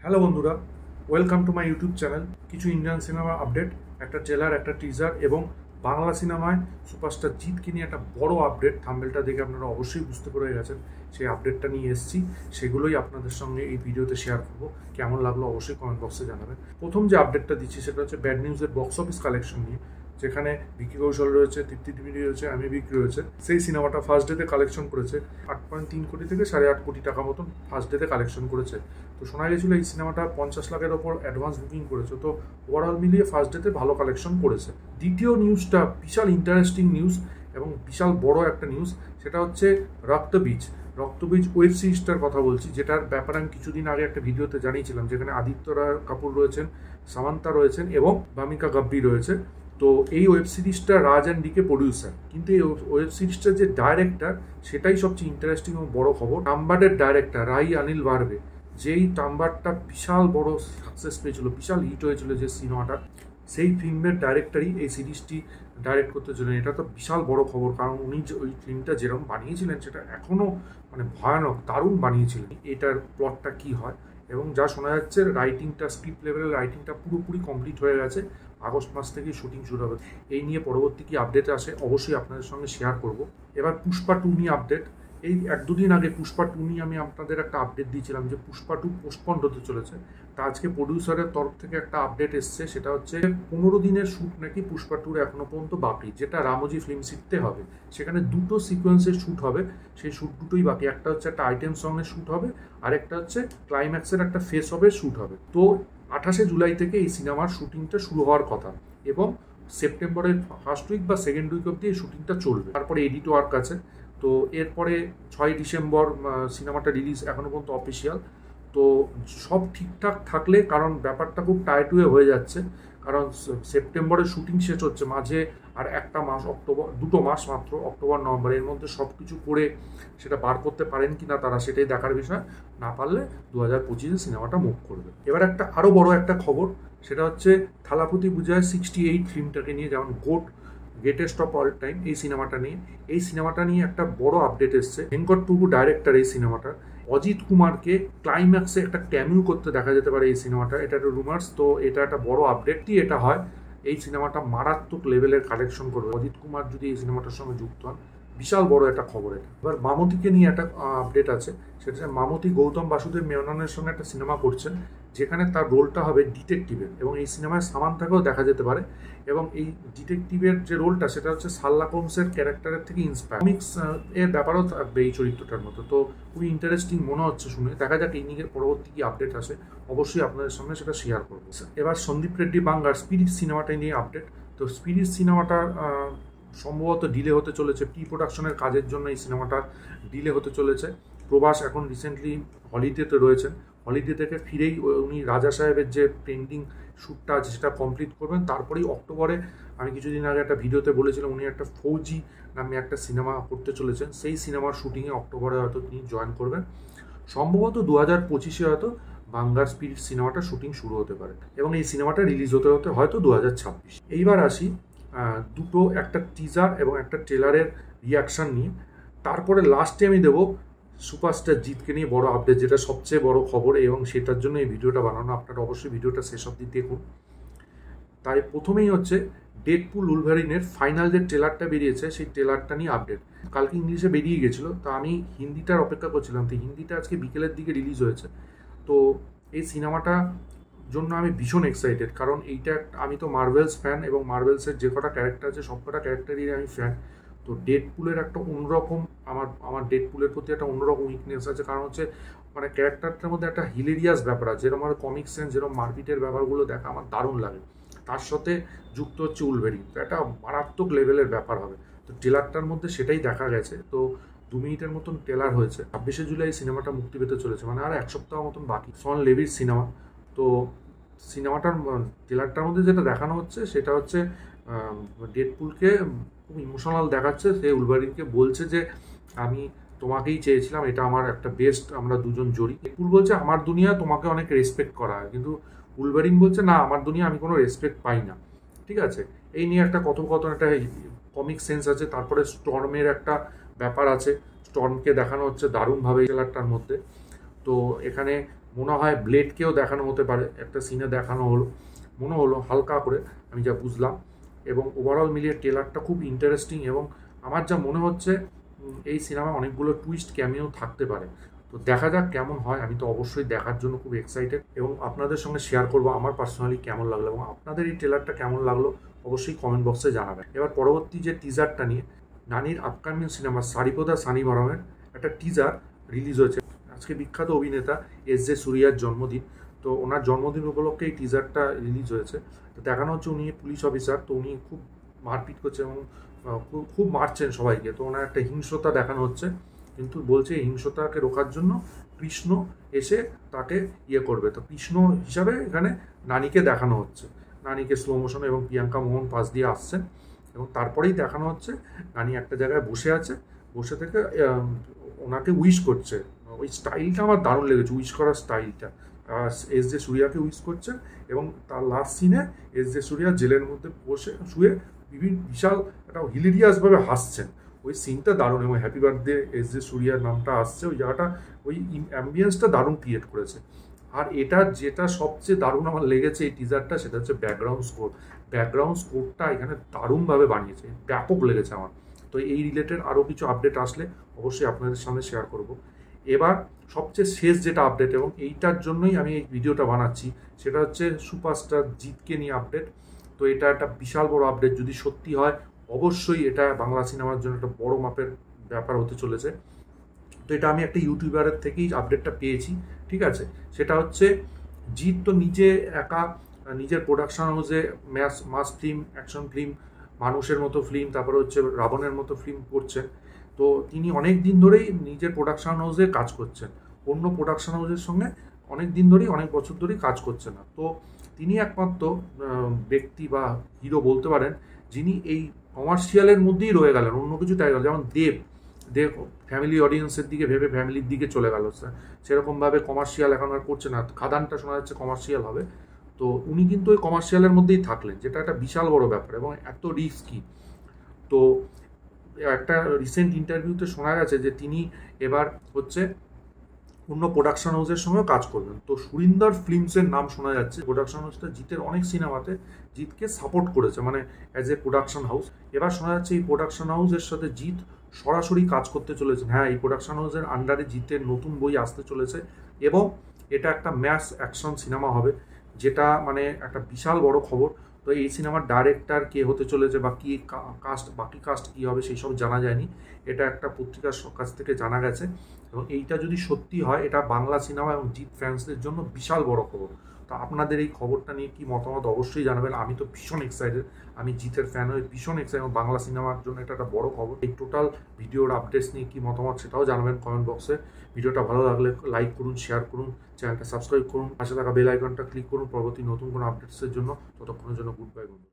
Hello বন্ধুরা, welcome to my YouTube channel. কিছু Indian cinema update, একটা ট্রেলার, একটা টিজার এবং বাংলা সিনেমায় সুপারস্টার জিতকে নিয়ে একটা বড় আপডেট। থাম্বনেলটা দেখে আপনারা অবশ্যই বুঝতে পেরে গেছেন সেই আপডেটটা নিয়ে এসেছি। সেগুলোই আপনাদের সঙ্গে এই ভিডিওতে শেয়ার করবো। কেমন লাগলো অবশ্যই কমেন্ট বক্সে জানাবেন। প্রথম যে আপডেটটা দিচ্ছি সেটা হচ্ছে ব্যাড নিউজের বক্স অফিস কালেকশন নিয়ে, যেখানে ভিকি কৌশল রয়েছে, তৃপ্তি ডিমিরি রয়েছে, আমি বিক্রি রয়েছে। সেই সিনেমাটা ফার্স্ট ডেতে কালেকশন করেছে 8.3 কোটি থেকে 8.5 কোটি টাকা মতন ফার্স্ট ডেতে কালেকশন করেছে। তো শোনা গেছিলো এই সিনেমাটা 50 লাখের ওপর অ্যাডভান্স বুকিং করেছে। তো ওভারঅল মিলিয়ে ফার্স্ট ডেতে ভালো কালেকশন করেছে। দ্বিতীয় নিউজটা বিশাল ইন্টারেস্টিং নিউজ এবং বিশাল বড় একটা নিউজ, সেটা হচ্ছে রক্তবীজ। রক্তবীজ ওয়েব সিরিজটার কথা বলছি, যেটার ব্যাপারে আমি কিছুদিন আগে একটা ভিডিওতে জানিয়েছিলাম, যেখানে আদিত্য রায় কাপুর রয়েছেন, সামান্তা রয়েছেন এবং ভামিকা গাব্বি রয়েছে। তো এই ওয়েব সিরিজটা রাজ অ্যান্ড ডিকে প্রডিউসার, কিন্তু এই ওয়েব সিরিজটার যে ডাইরেক্টর সেটাই সবচেয়ে ইন্টারেস্টিং এবং বড় খবর। টাম্বারের ডাইরেক্টর রাই অনিল বার্বে, যেই টাম্বারটা বিশাল বড় সাকসেস পেয়েছিল, বিশাল হিট হয়েছিল যে সিনেমাটা, সেই ফিল্মের ডাইরেক্টরই এই সিরিজটি ডাইরেক্ট করতে চলেন। এটা তো বিশাল বড় খবর, কারণ উনি যে ওই ফিল্মটা যেরকম বানিয়েছিলেন সেটা এখনও ভয়ানক দারুণ বানিয়েছিলেন। এটার প্লটটা কি হয় এবং যা শোনা যাচ্ছে রাইটিংটা, স্ক্রিপ্ট লেভেলের রাইটিংটা পুরোপুরি কমপ্লিট হয়ে গেছে। আগস্ট মাস থেকেই শুটিং শুরু হবে। এই নিয়ে পরবর্তী কি আপডেট আসে অবশ্যই আপনাদের সঙ্গে শেয়ার করব। এবার পুষ্পা 2 নিয়ে আপডেট। এই 1-2 দিন আগে পুষ্পা 2 নিয়ে আমি আপনাদের একটা আপডেট দিয়েছিলাম যে পুষ্পা 2 পোস্টপন্ড হতে চলেছে। তা আজকে প্রডিউসারের তরফ থেকে একটা আপডেট এসছে, সেটা হচ্ছে 15 দিনের শ্যুট নাকি পুষ্পা 2 এখনো পর্যন্ত বাকি, যেটা রামোজি ফিল্ম সিটিতে হবে। সেখানে দুটো সিকোয়েন্সের শ্যুট হবে, সেই শ্যুট দুটোই বাকি। একটা হচ্ছে একটা আইটেম সঙ্গের শ্যুট হবে, আর একটা হচ্ছে ক্লাইম্যাক্সের একটা ফেস হবে শ্যুট হবে। তো 28শে জুলাই থেকে এই সিনেমার শুটিংটা শুরু হওয়ার কথা এবং সেপ্টেম্বরের ফার্স্ট উইক বা সেকেন্ড উইক অব্দি এই শুটিংটা চলবে। তারপরে এডিট ওয়ার্ক আছে। তো এরপরে 6ই ডিসেম্বর সিনেমাটা রিলিজ, এখনো পর্যন্ত অফিসিয়াল। তো সব ঠিকঠাক থাকলে, কারণ ব্যাপারটা খুব টাইট হয়ে যাচ্ছে, কারণ সেপ্টেম্বরে শুটিং শেষ হচ্ছে, মাঝে আর একটা মাস, অক্টোবর, 2 মাস মাত্র, অক্টোবর নভেম্বর, এর মধ্যে সব কিছু করে সেটা বার করতে পারেন কি না তারা, সেটাই দেখার বিষয়। না পারলে 2025-এ সিনেমাটা মুভ করবে। এবার একটা আরও বড় একটা খবর, সেটা হচ্ছে থালাপতি বুঝায় 68 ফিল্মটাকে নিয়ে, যেমন গ্রেটেস্ট অফ অল টাইম এই সিনেমাটা নিয়ে। এই সিনেমাটা নিয়ে একটা বড় আপডেট এসছে। ভেঙ্কট প্রভু ডাইরেক্টর এই সিনেমাটার। অজিত কুমারকে ক্লাইম্যাক্সে একটা ক্যামিউ করতে দেখা যেতে পারে এই সিনেমাটা, এটা একটা রুমার্স। তো এটা একটা বড় আপডেটই এটা হয়। এই সিনেমাটা মারাত্মক লেভেলের কালেকশন করবে অজিত কুমার যদি এই সিনেমাটার সঙ্গে যুক্ত হন। বিশাল বড় একটা খবর এটা। এবার মামতিকে নিয়ে একটা আপডেট আছে, সেটা হচ্ছে মামতি গৌতম বাসুদেব মেননের সঙ্গে একটা সিনেমা করছেন, যেখানে তার রোলটা হবে ডিটেকটিভের, এবং এই সিনেমায় সামান্থাকেও দেখা যেতে পারে। এবং এই ডিটেকটিভের যে রোলটা, সেটা হচ্ছে শার্লক হোমসের ক্যারেক্টারের থেকে ইন্সপায়ার। কমিক্স এর ব্যাপারও থাকবে এই চরিত্রটার মতো। তো খুবই ইন্টারেস্টিং মনে হচ্ছে শুনে। দেখা যাক এই নিয়ে পরবর্তী কি আপডেট আসে, অবশ্যই আপনাদের সামনে সেটা শেয়ার করবো। এবার সন্দীপ রেড্ডি বাংলার স্পিরিট সিনেমাটা নিয়ে আপডেট। তো স্পিরিট সিনেমাটা সম্ভবত ডিলে হতে চলেছে, প্রি প্রোডাকশনের কাজের জন্য এই সিনেমাটা ডিলে হতে চলেছে। প্রভাস এখন রিসেন্টলি হলিডেতে রয়েছেন, হলিডে থেকে ফিরেই উনি রাজা সাহেবের যে পেন্ডিং শ্যুটটা আছে সেটা কমপ্লিট করবেন। তারপরেই অক্টোবরে, আমি কিছুদিন আগে একটা ভিডিওতে বলেছিলাম, উনি একটা ফৌজি নামে একটা সিনেমা করতে চলেছেন। সেই সিনেমার শুটিংয়ে অক্টোবরে হয়তো তিনি জয়েন করবেন। সম্ভবত 2025-এ হয়তো বাংলার স্পিরিট সিনেমাটা শুটিং শুরু হতে পারে এবং এই সিনেমাটা রিলিজ হতে হতে হয়তো 2026। এইবার আসি দুটো, একটা টিজার এবং একটা ট্রেলারের রিয়াকশান নিয়ে। তারপরে লাস্টে আমি দেবো সুপারস্টার জিতকে নিয়ে বড় আপডেট, যেটা সবচেয়ে বড় খবর এবং সেটার জন্য এই ভিডিওটা বানানো। আপনারা অবশ্যই ভিডিওটা শেষ অবধি দেখুন। তাই প্রথমেই হচ্ছে ডেডপুল উলভারিনের ফাইনাল যে ট্রেলারটা বেরিয়েছে, সেই ট্রেলারটা নিয়ে আপডেট। কালকে ইংলিশে বেরিয়ে গেছিলো, তো আমি হিন্দিটার অপেক্ষা করছিলাম। তো হিন্দিটা আজকে বিকেলের দিকে রিলিজ হয়েছে। তো এই সিনেমাটা জন্য আমি ভীষণ এক্সাইটেড, কারণ এইটা, আমি তো মার্ভেলস ফ্যান এবং মার্ভেলসের যে কটা ক্যারেক্টার আছে সব কটা ক্যারেক্টারই আমি ফ্যান। তো ডেডপুলের একটা অন্যরকম, আমার ডেডপুলের প্রতি একটা অন্যরকম উইকনেস আছে, কারণ হচ্ছে ক্যারেক্টারটার মধ্যে একটা হিলেরিয়াস ব্যাপার আছে। যেরকম আমার কমিক্স সেন্স, যেরকম মারপিটের ব্যাপারগুলো দেখা আমার দারুণ লাগে, তার সাথে যুক্ত হচ্ছে উলভেরিন। তো একটা মারাত্মক লেভেলের ব্যাপার হবে। তো ট্রেলারটার মধ্যে সেটাই দেখা গেছে। তো 2 মিনিটের মতন ট্রেলার হয়েছে। 26শে জুলাই সিনেমাটা মুক্তি পেতে চলেছে, আর 1 সপ্তাহ মতন বাকি। শন লেভির সিনেমা। তো সিনেমাটার ট্রেলারটার মধ্যে যেটা দেখানো হচ্ছে সেটা হচ্ছে ডেডপুলকে খুব ইমোশনাল দেখাচ্ছে। সে উলভারিনকে বলছে যে আমি তোমাকেই চেয়েছিলাম, এটা আমার একটা বেস্ট, আমরা দুজন জড়ি। ডেডপুল বলছে আমার দুনিয়া তোমাকে অনেক রেসপেক্ট করা হয়, কিন্তু উলভারিন বলছে না, আমার দুনিয়া আমি কোনো রেসপেক্ট পাই না। ঠিক আছে, এই নিয়ে একটা কথোপকথন, একটা কমিক সেন্স আছে। তারপরে স্টর্মের একটা ব্যাপার আছে, স্টর্মকে দেখানো হচ্ছে দারুণভাবে ট্রেলারটার মধ্যে। তো এখানে মনে হয় ব্লেডকেও দেখানো হতে পারে, একটা সিনে দেখানো হলো, মনে হলো হালকা করে, আমি যা বুঝলাম। এবং ওভারঅল মিলিয়ে ট্রেলারটা খুব ইন্টারেস্টিং, এবং আমার যা মনে হচ্ছে এই সিনেমায় অনেকগুলো টুইস্ট ক্যামিও থাকতে পারে। তো দেখা যাক কেমন হয়। আমি তো অবশ্যই দেখার জন্য খুব এক্সাইটেড, এবং আপনাদের সঙ্গে শেয়ার করবো আমার পার্সোনালি কেমন লাগলো, এবং আপনাদের এই ট্রেলারটা কেমন লাগলো অবশ্যই কমেন্ট বক্সে জানাবেন। এবার পরবর্তী যে টিজারটা নিয়ে, নানির আপকামিং সিনেমা সারিপোদা সানিমারামের একটা টিজার রিলিজ হয়েছে। আজকে বিখ্যাত অভিনেতা এস.জে. সূর্যার জন্মদিন, তো ওনার জন্মদিন উপলক্ষে এই টিজারটা রিলিজ হয়েছে। তো দেখানো হচ্ছে উনি পুলিশ অফিসার, তো উনি খুব মারপিট করছে এবং খুব মারছেন সবাইকে। তো ওনার একটা হিংস্রতা দেখানো হচ্ছে, কিন্তু বলছে এই হিংস্রতাকে রোখার জন্য কৃষ্ণ এসে তাকে ইয়ে করবে। তো কৃষ্ণ হিসাবে এখানে নানিকে দেখানো হচ্ছে, নানিকে স্লো মোশনে, এবং প্রিয়াঙ্কা মোহন পাশ দিয়ে আসছেন, এবং তারপরেই দেখানো হচ্ছে নানি একটা জায়গায় বসে আছে, বসে থেকে ওনাকে উইশ করছে। ওই স্টাইলটা আমার দারুণ লেগেছে, উইশ করার স্টাইলটা। এস.জে. সূর্যাকে উইশ করছে, এবং তার লাস্ট সিনে এস.জে. সূর্যা জেলের মধ্যে বসে শুয়ে বিশাল একটা হিলেরিয়াসভাবে হাসছেন। ওই সিনটা দারুণ, এবং হ্যাপি বার্থডে এস.জে. সূর্যার নামটা আসছে ওই জায়গাটা, ওই অ্যাম্বিয়েন্সটা দারুণ ক্রিয়েট করেছে। আর এটা যেটা সবচেয়ে দারুণ আমার লেগেছে এই টিজারটা, সেটা হচ্ছে ব্যাকগ্রাউন্ড স্কোর। ব্যাকগ্রাউন্ড স্কোরটা এখানে দারুণভাবে বানিয়েছে, ব্যাপক লেগেছে আমার। তো এই রিলেটেড আরও কিছু আপডেট আসলে অবশ্যই আপনাদের সামনে শেয়ার করব। এবার সবচেয়ে শেষ যেটা আপডেট, এবং এইটার জন্যই আমি এই ভিডিওটা বানাচ্ছি, সেটা হচ্ছে সুপারস্টার জিতকে নিয়ে আপডেট। তো এটা একটা বিশাল বড় আপডেট, যদি সত্যি হয় অবশ্যই এটা বাংলা সিনেমার জন্য একটা বড় মাপের ব্যাপার হতে চলেছে। তো এটা আমি একটা ইউটিউবারের থেকেই আপডেটটা পেয়েছি, ঠিক আছে। সেটা হচ্ছে জিৎ তো নিজে একা নিজের প্রোডাকশন হাউসে মাস ফিল্ম, অ্যাকশন ফিল্ম, মানুষের মতো ফিল্ম, তারপরে হচ্ছে রাবণের মতো ফিল্ম করছেন। তো তিনি অনেক দিন ধরেই নিজের প্রোডাকশন হাউসে কাজ করছেন, অন্য প্রোডাকশন হাউসের সঙ্গে অনেক দিন ধরেই, অনেক বছর ধরেই কাজ করছেন না। তো তিনি একমাত্র ব্যক্তি বা হিরো বলতে পারেন যিনি এই কমার্শিয়ালের মধ্যেই রয়ে গেলেন, অন্য কিছু তাই গেল। যেমন দেব ফ্যামিলি অডিয়েন্সের দিকে ভেবে ফ্যামিলির দিকে চলে গেল, সেরকমভাবে কমার্শিয়াল এখন আর করছে না। খাদানটা শোনা যাচ্ছে কমার্শিয়াল হবে, তো উনি কিন্তু ওই কমার্শিয়ালের মধ্যেই থাকলেন, যেটা একটা বিশাল বড় ব্যাপার এবং এত রিস্কি। তো একটা রিসেন্ট ইন্টারভিউতে শোনা গেছে যে তিনি এবার হচ্ছে অন্য প্রোডাকশন হাউসের সঙ্গেও কাজ করবেন। তো সুরিন্দর ফিল্মসের নাম শোনা যাচ্ছে, প্রোডাকশন হাউসটা জিতের অনেক সিনেমাতে জিতকে সাপোর্ট করেছে, মানে অ্যাজ এ প্রোডাকশন হাউস। এবার শোনা যাচ্ছে এই প্রোডাকশন হাউসের সাথে জিত সরাসরি কাজ করতে চলেছেন। হ্যাঁ, এই প্রোডাকশন হাউসের আন্ডারে জিতের নতুন বই আসতে চলেছে, এবং এটা একটা ম্যাস অ্যাকশন সিনেমা হবে, যেটা মানে একটা বিশাল বড় খবর। তো এই সিনেমার ডাইরেক্টর কে হতে চলেছে বা কি কাস্ট, বাকি কাস্ট কী হবে সেই সব জানা যায়নি, এটা একটা পত্রিকার কাছ থেকে জানা গেছে। এবং এইটা যদি সত্যি হয়, এটা বাংলা সিনেমা এবং জিৎ ফ্যান্সদের জন্য বিশাল বড় খবর। তো আপনাদের এই খবরটা নিয়ে কি মতামত অবশ্যই জানাবেন। আমি তো ভীষণ এক্সাইটেড, আমি জিতের ফ্যান হয়ে ভীষণ এক্সাইটেড, এবং বাংলা সিনেমার জন্য এটা একটা বড় খবর। এই টোটাল ভিডিওর আপডেটস নিয়ে কি মতামত সেটাও জানাবেন কমেন্ট বক্সে। ভিডিওটা ভালো লাগলে লাইক করুন, শেয়ার করুন, চ্যানেলটা সাবস্ক্রাইব করুন, পাশে থাকা বেল আইকনটা ক্লিক করুন পরবর্তী নতুন কোনো আপডেটসের জন্য। ততক্ষণের জন্য গুড বাই বন্ধু।